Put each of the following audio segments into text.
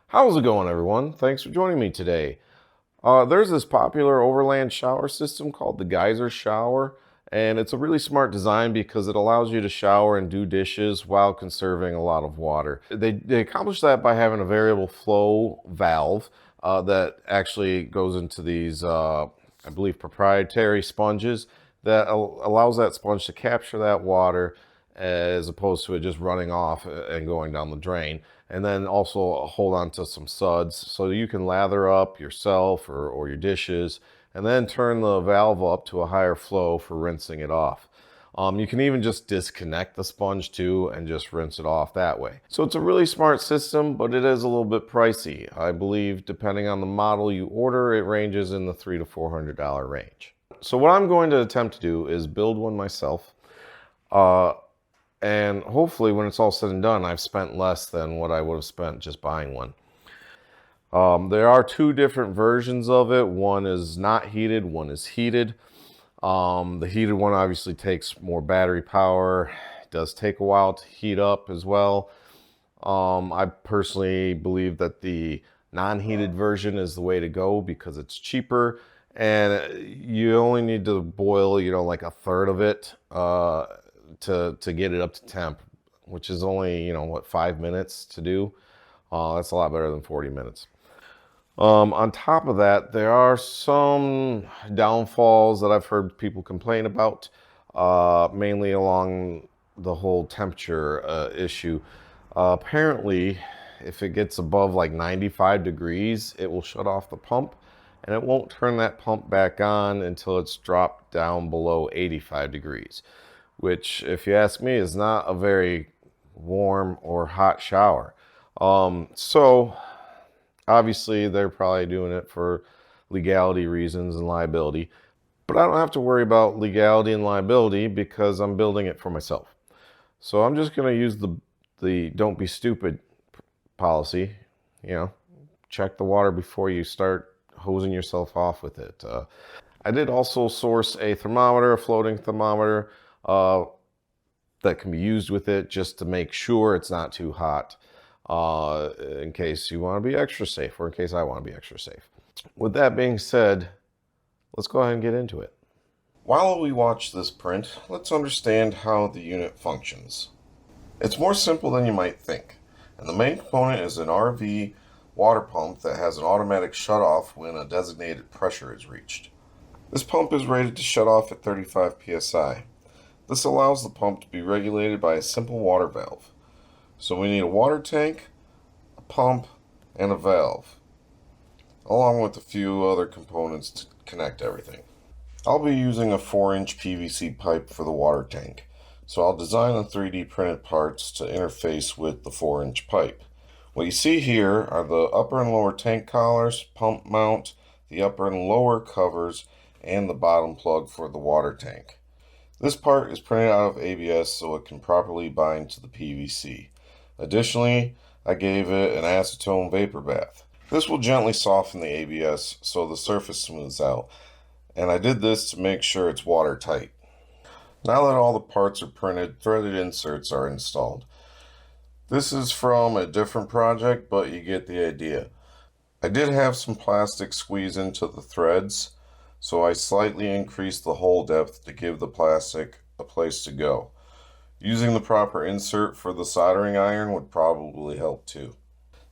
How's it going, everyone? Thanks for joining me today. There's this popular overland shower system called the Geyser Shower, and it's a really smart design because it allows you to shower and do dishes while conserving a lot of water. They accomplish that by having a variable flow valve that actually goes into these, I believe, proprietary sponges that allows that sponge to capture that water as opposed to it just running off and going down the drain. And then also hold on to some suds so you can lather up yourself or your dishes, and then turn the valve up to a higher flow for rinsing it off. You can even just disconnect the sponge too and just rinse it off that way. So it's a really smart system, but it is a little bit pricey. I believe depending on the model you order, it ranges in the $300 to $400 range. So what I'm going to attempt to do is build one myself. And hopefully when it's all said and done, I've spent less than what I would have spent just buying one. There are two different versions of it. One is not heated, one is heated. The heated one obviously takes more battery power. It does take a while to heat up as well. I personally believe that the non-heated version is the way to go because it's cheaper and you only need to boil, like a third of it to get it up to temp, which is only, 5 minutes to do. That's a lot better than 40 minutes. On top of that, there are some downfalls that I've heard people complain about, mainly along the whole temperature issue. Apparently, if it gets above like 95 degrees, it will shut off the pump, and it won't turn that pump back on until it's dropped down below 85 degrees. Which, if you ask me, is not a very warm or hot shower. So obviously they're probably doing it for legality reasons and liability, but I don't have to worry about legality and liability because I'm building it for myself. So I'm just going to use the don't be stupid policy. Check the water before you start hosing yourself off with it. I did also source a thermometer, a floating thermometer, that can be used with it just to make sure it's not too hot, in case you want to be extra safe, or in case I want to be extra safe. With that being said, let's go ahead and get into it. While we watch this print, let's understand how the unit functions. It's more simple than you might think, and the main component is an RV water pump that has an automatic shut-off when a designated pressure is reached. This pump is rated to shut off at 35 psi. This allows the pump to be regulated by a simple water valve. So we need a water tank, a pump, and a valve, along with a few other components to connect everything. I'll be using a 4-inch PVC pipe for the water tank, so I'll design the 3D printed parts to interface with the 4-inch pipe. What you see here are the upper and lower tank collars, pump mount, the upper and lower covers, and the bottom plug for the water tank. This part is printed out of ABS so it can properly bind to the PVC. Additionally, I gave it an acetone vapor bath. This will gently soften the ABS so the surface smooths out, and I did this to make sure it's watertight. Now that all the parts are printed, threaded inserts are installed. This is from a different project, but you get the idea. I did have some plastic squeeze into the threads, so I slightly increased the hole depth to give the plastic a place to go. Using the proper insert for the soldering iron would probably help too.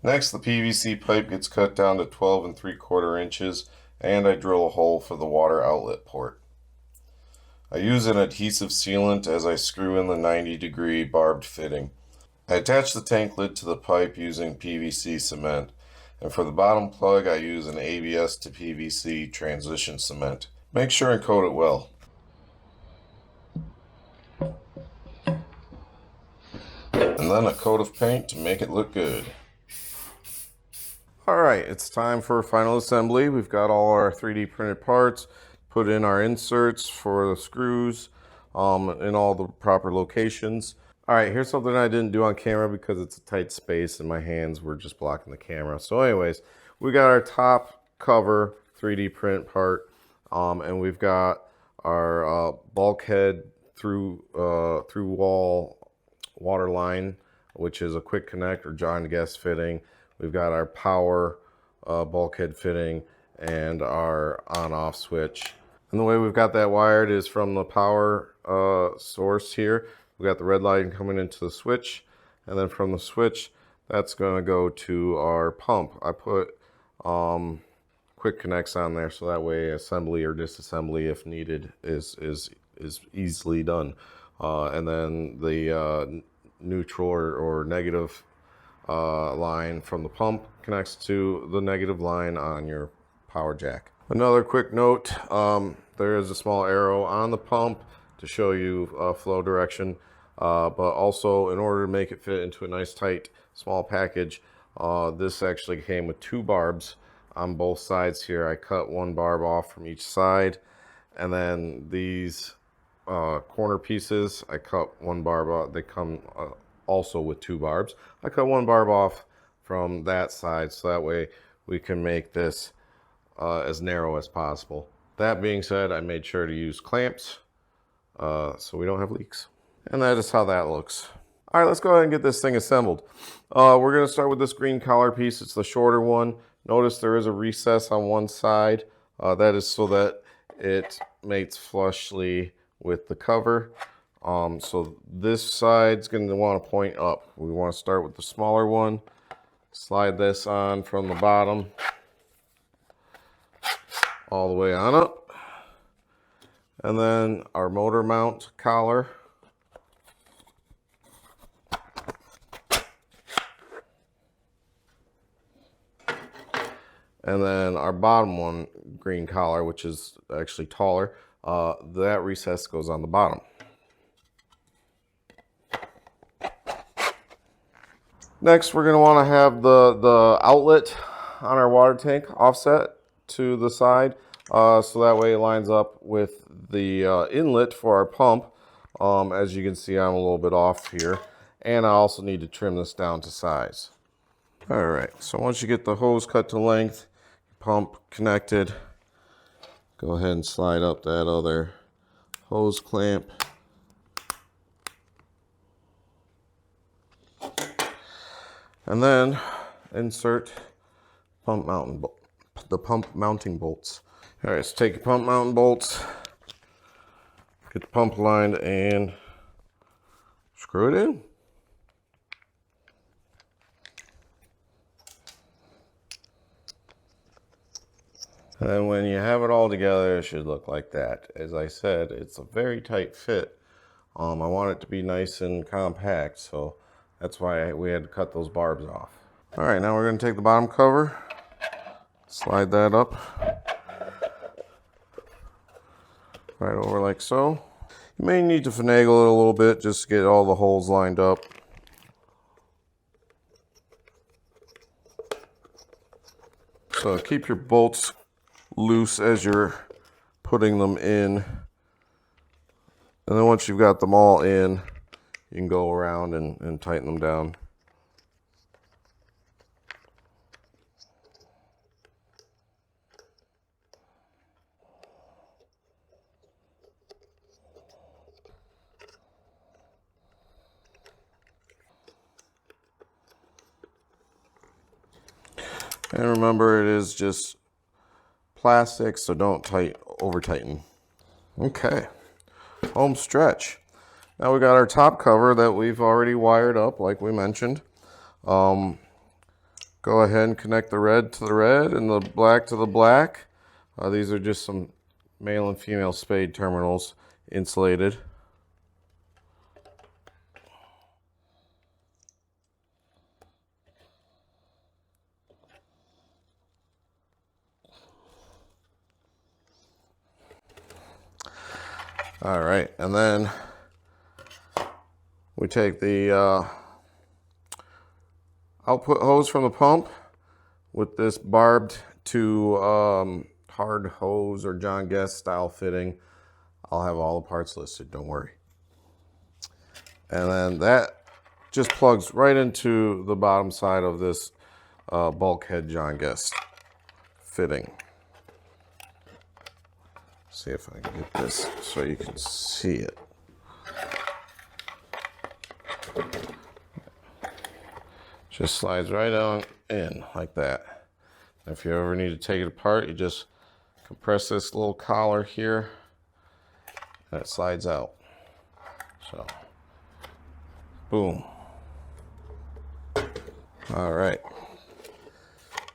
Next, the PVC pipe gets cut down to 12 3/4 inches, and I drill a hole for the water outlet port. I use an adhesive sealant as I screw in the 90-degree barbed fitting. I attach the tank lid to the pipe using PVC cement. And for the bottom plug, I use an ABS to PVC transition cement. Make sure and coat it well. And then a coat of paint to make it look good. Alright, it's time for final assembly. We've got all our 3D printed parts, put in our inserts for the screws in all the proper locations. Alright, here's something I didn't do on camera because it's a tight space and my hands were just blocking the camera. So anyways, we got our top cover 3D print part, and we've got our bulkhead through wall water line, which is a quick connect or John gas fitting. we've got our power bulkhead fitting and our on-off switch. And the way we've got that wired is from the power source here. We've got the red line coming into the switch, and then from the switch, that's going to go to our pump. I put quick connects on there so that way assembly or disassembly, if needed, is easily done. And then the neutral or negative line from the pump connects to the negative line on your power jack. Another quick note, there is a small arrow on the pump to show you flow direction, but also in order to make it fit into a nice tight small package, this actually came with 2 barbs on both sides here. I cut 1 barb off from each side, and then these corner pieces, I cut 1 barb off. They come also with 2 barbs. I cut 1 barb off from that side so that way we can make this as narrow as possible. That being said, I made sure to use clamps so we don't have leaks. And that is how that looks. All right, let's go ahead and get this thing assembled. We're going to start with this green collar piece. It's the shorter one. Notice there is a recess on one side. That is so that it mates flushly with the cover. So this side's going to want to point up. We want to start with the smaller one. Slide this on from the bottom all the way on up. And then our motor mount collar. And then our bottom one, green collar, which is actually taller, that recess goes on the bottom. Next, we're going to want to have the outlet on our water tank offset to the side, so that way it lines up with the inlet for our pump. As you can see, I'm a little bit off here, and I also need to trim this down to size. All right, so once you get the hose cut to length, pump connected, go ahead and slide up that other hose clamp. And then insert the pump mounting bolts. All right, so take your pump mounting bolts, get the pump lined, and screw it in. And then when you have it all together, it should look like that. As I said, it's a very tight fit. I want it to be nice and compact, so that's why we had to cut those barbs off. All right, now we're going to take the bottom cover, slide that up, right over like so. You may need to finagle it a little bit just to get all the holes lined up. So keep your bolts loose as you're putting them in. And then once you've got them all in, you can go around and tighten them down. And remember, it is just plastic, so don't over tighten. Okay, home stretch. Now we got our top cover that we've already wired up, like we mentioned. Go ahead and connect the red to the red and the black to the black. These are just some male and female spade terminals, insulated. All right, and then we take the output hose from the pump with this barbed to hard hose or John Guest style fitting. I'll have all the parts listed, don't worry. And then that just plugs right into the bottom side of this bulkhead John Guest fitting. See if I can get this so you can see it. Just slides right on in like that. If you ever need to take it apart, you just compress this little collar here and it slides out. So, boom. All right.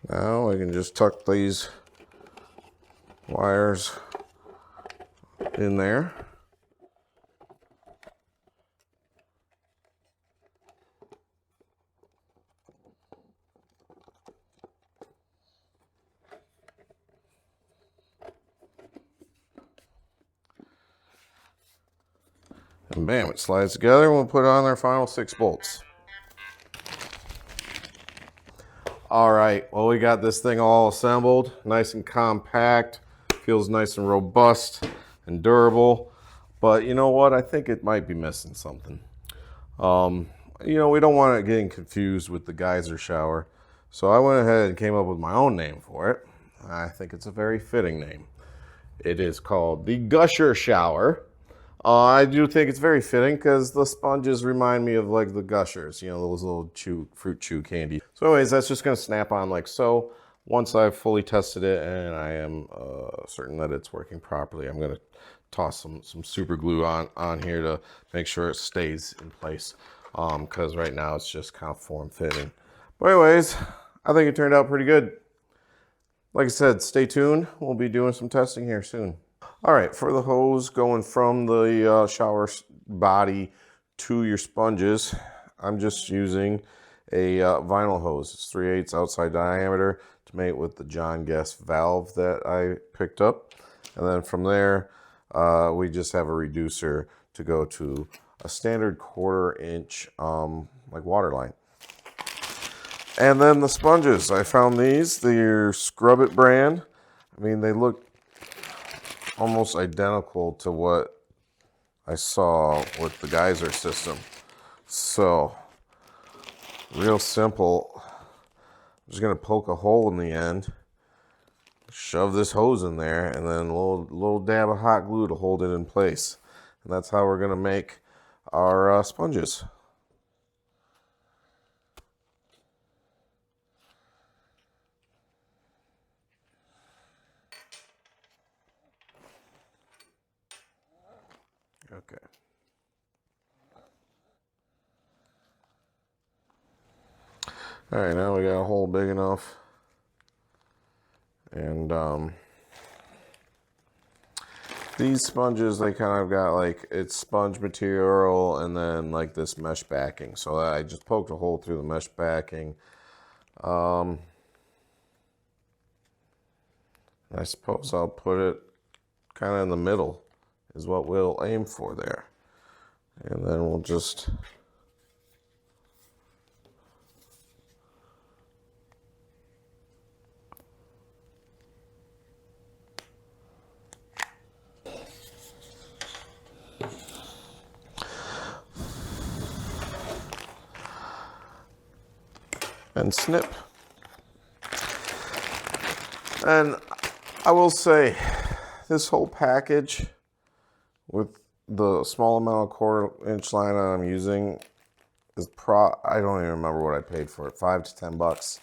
Now we can just tuck these wires in there. And bam, it slides together and we'll put on our final 6 bolts. All right, well, we got this thing all assembled, nice and compact, feels nice and robust and durable. But you know what? I think it might be missing something. You know, we don't want it getting confused with the Geyser shower. So I went ahead and came up with my own name for it. I think it's a very fitting name. It is called the Geyser Shower. I do think it's very fitting because the sponges remind me of like the Gushers, you know, those little fruit chew candy. So anyways, that's just going to snap on like so. Once I've fully tested it and I am certain that it's working properly, I'm going to toss some super glue on here to make sure it stays in place because right now it's just kind of form-fitting. But anyways, I think it turned out pretty good. Like I said, stay tuned. We'll be doing some testing here soon. All right, for the hose going from the shower body to your sponges, I'm just using a vinyl hose. It's 3/8 outside diameter to mate with the John Guest valve that I picked up. And then from there, we just have a reducer to go to a standard 1/4 inch like water line. And then the sponges, I found these, they're Scrub It brand. I mean, they look almost identical to what I saw with the Geyser system. So, real simple. I'm just gonna poke a hole in the end, shove this hose in there, and then a little dab of hot glue to hold it in place. And that's how we're gonna make our sponges. Okay. All right, now we got a hole big enough. And these sponges, they kind of got like, it's sponge material and then like this mesh backing. So I just poked a hole through the mesh backing. I suppose I'll put it kind of in the middle is what we'll aim for there. And then we'll just and snip. And I will say, this whole package with the small amount of 1/4 inch line that I'm using is I don't even remember what I paid for it, $5 to $10.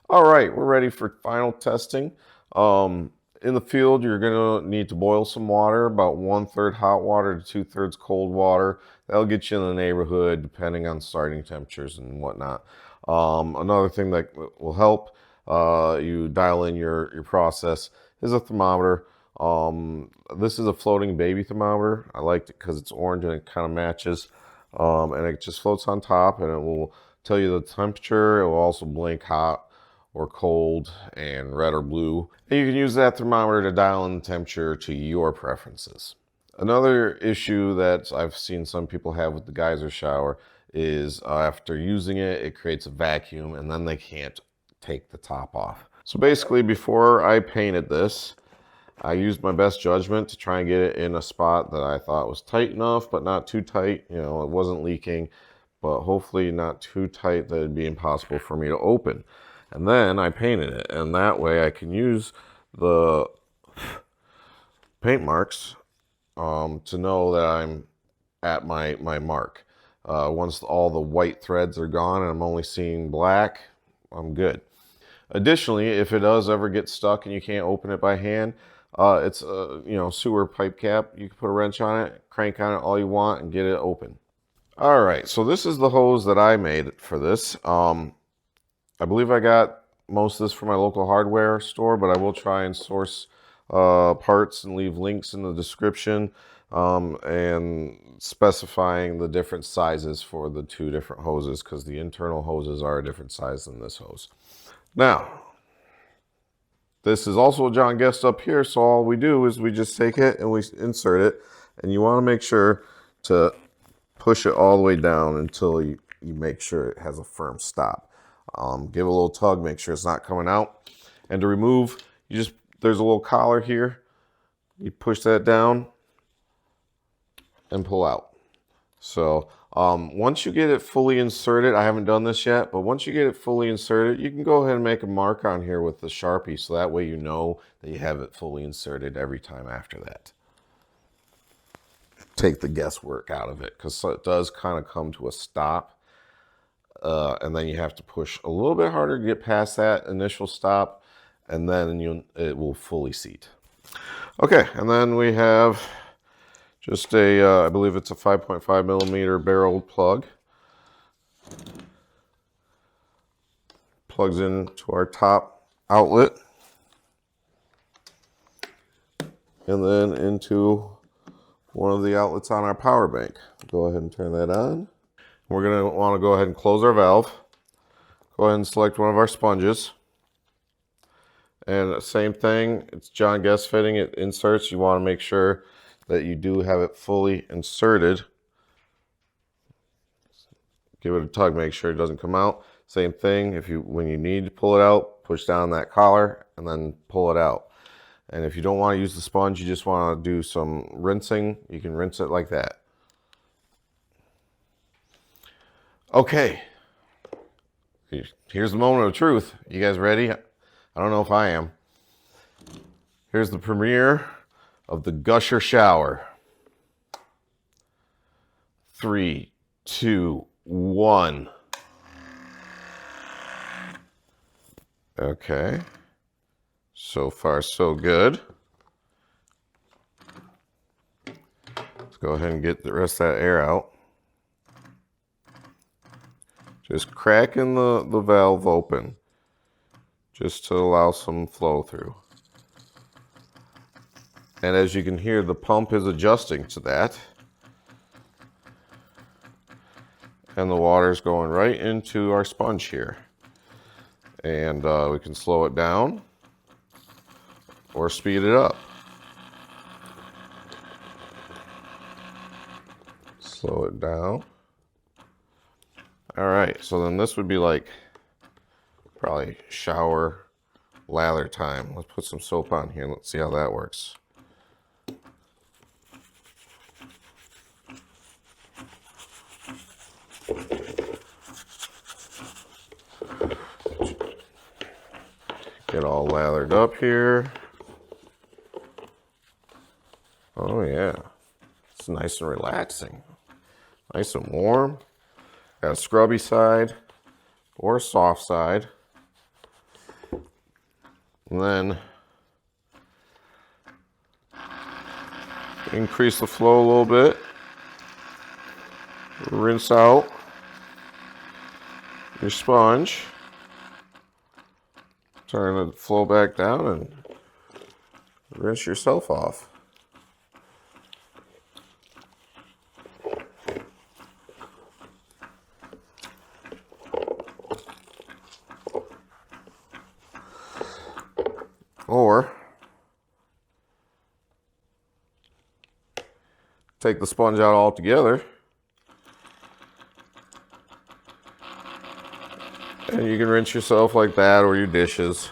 All right, we're ready for final testing. In the field, you're gonna need to boil some water, about 1/3 hot water to 2/3 cold water. That'll get you in the neighborhood, depending on starting temperatures and whatnot. Another thing that will help you dial in your process is a thermometer. This is a floating baby thermometer. I liked it because it's orange and it kind of matches. And it just floats on top and it will tell you the temperature. It will also blink hot or cold and red or blue. And you can use that thermometer to dial in the temperature to your preferences. Another issue that I've seen some people have with the Geyser shower is after using it, it creates a vacuum and then they can't take the top off. So basically, before I painted this, I used my best judgment to try and get it in a spot that I thought was tight enough, but not too tight. You know, it wasn't leaking, but hopefully not too tight that it'd be impossible for me to open. And then I painted it, and that way I can use the paint marks to know that I'm at my mark. Once all the white threads are gone and I'm only seeing black, I'm good. Additionally, if it does ever get stuck and you can't open it by hand, it's a sewer pipe cap. You can put a wrench on it, crank on it all you want, and get it open. All right, so this is the hose that I made for this. I believe I got most of this from my local hardware store, but I will try and source parts and leave links in the description, and specifying the different sizes for the two different hoses, because the internal hoses are a different size than this hose. Now, this is also a John Guest up here, so all we do is we just take it and we insert it, and you want to make sure to push it all the way down until you make sure it has a firm stop. Give it a little tug, make sure it's not coming out. And to remove, there's a little collar here. You push that down and pull out. So once you get it fully inserted, I haven't done this yet, but once you get it fully inserted, you can go ahead and make a mark on here with the Sharpie, so that way you know that you have it fully inserted every time after that. Take the guesswork out of it, because it does kind of come to a stop. And then you have to push a little bit harder to get past that initial stop, and then it will fully seat. Okay, and then we have just I believe it's a 5.5 millimeter barrel plug. Plugs into our top outlet, and then into one of the outlets on our power bank. Go ahead and turn that on. We're going to want to go ahead and close our valve. Go ahead and select one of our sponges. And same thing, it's John Guest fitting. It inserts. You want to make sure that you do have it fully inserted. Give it a tug, make sure it doesn't come out. Same thing, when you need to pull it out, push down that collar and then pull it out. And if you don't want to use the sponge, you just want to do some rinsing, you can rinse it like that. Okay, here's the moment of truth. You guys ready? I don't know if I am. Here's the premiere of the Geyser Shower. 3, 2, 1. Okay, so far so good. Let's go ahead and get the rest of that air out. Just cracking the valve open, just to allow some flow through. And as you can hear, the pump is adjusting to that. And the water's going right into our sponge here. And we can slow it down or speed it up. Slow it down. All right, so then this would be like probably shower lather time. Let's put some soap on here and let's see how that works. Get all lathered up here. Oh yeah, it's nice and relaxing. Nice and warm. Got a scrubby side or a soft side. And then increase the flow a little bit. Rinse out your sponge. Turn the flow back down and rinse yourself off. Or take the sponge out altogether and you can rinse yourself like that, or your dishes.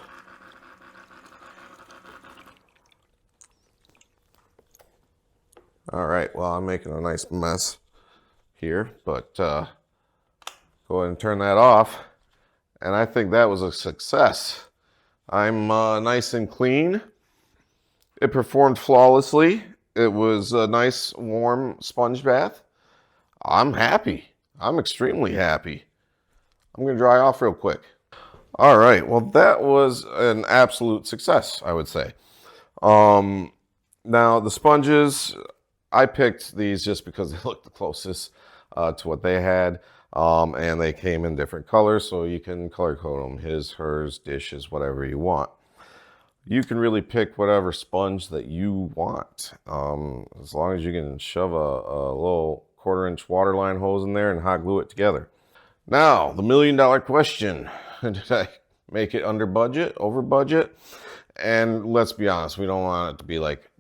All right, well, I'm making a nice mess here, but go ahead and turn that off. And I think that was a success. I'm nice and clean. It performed flawlessly. It was a nice warm sponge bath. I'm happy. I'm extremely happy. I'm gonna dry off real quick. All right, well, that was an absolute success, I would say. Now, the sponges, I picked these just because they looked the closest to what they had, and they came in different colors, so you can color code them, his, hers, dishes, whatever you want. You can really pick whatever sponge that you want, as long as you can shove a little 1/4-inch waterline hose in there and hot glue it together. Now, the $1,000,000 question. Did I make it under budget, over budget? And let's be honest, we don't want it to be like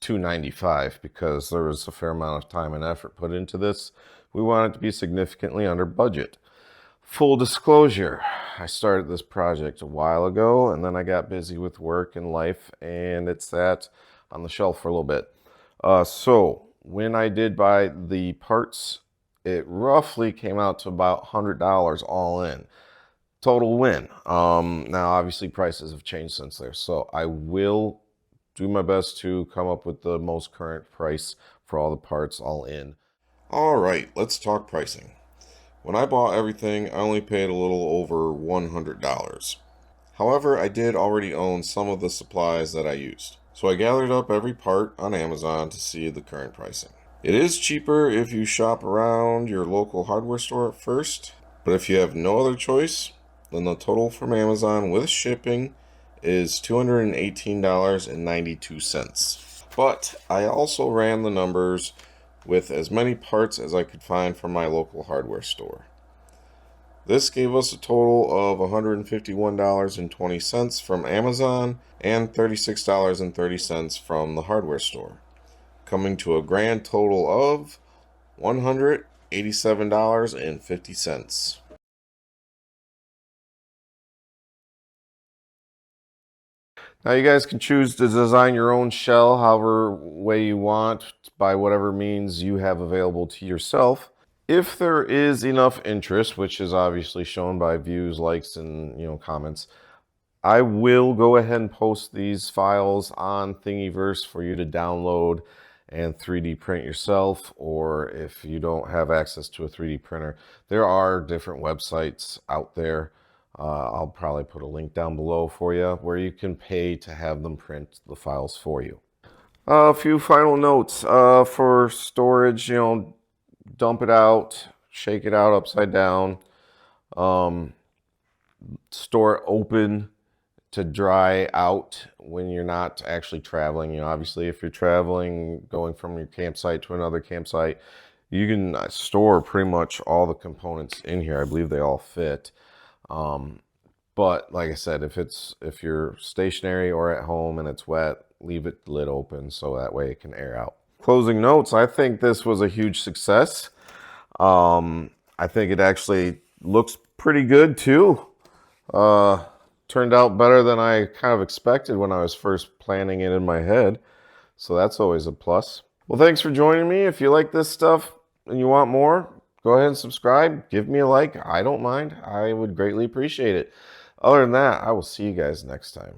$295 because there was a fair amount of time and effort put into this. We want it to be significantly under budget. Full disclosure, I started this project a while ago and then I got busy with work and life and it sat on the shelf for a little bit. So when I did buy the parts, it roughly came out to about $100 all in. Total win. Now, obviously, prices have changed since there, so I will do my best to come up with the most current price for all the parts all in. All right, let's talk pricing. When I bought everything, I only paid a little over $100. However, I did already own some of the supplies that I used, so I gathered up every part on Amazon to see the current pricing. It is cheaper if you shop around your local hardware store at first, but if you have no other choice, then the total from Amazon with shipping is $218.92. But I also ran the numbers with as many parts as I could find from my local hardware store. This gave us a total of $151.20 from Amazon and $36.30 from the hardware store, coming to a grand total of $187.50. Now you guys can choose to design your own shell however way you want by whatever means you have available to yourself. If there is enough interest, which is obviously shown by views, likes, and comments, I will go ahead and post these files on Thingiverse for you to download and 3D print yourself, or if you don't have access to a 3D printer, there are different websites out there. I'll probably put a link down below for you where you can pay to have them print the files for you. A few final notes for storage, dump it out, shake it out upside down, store it open to dry out when you're not actually traveling. Obviously, if you're traveling, going from your campsite to another campsite, you can store pretty much all the components in here. I believe they all fit. But like I said, if you're stationary or at home and it's wet, leave it lid open so that way it can air out. Closing notes, I think this was a huge success. I think it actually looks pretty good too. Turned out better than I kind of expected when I was first planning it in my head. So that's always a plus. Well, thanks for joining me. If you like this stuff and you want more, go ahead and subscribe. Give me a like. I don't mind. I would greatly appreciate it. Other than that, I will see you guys next time.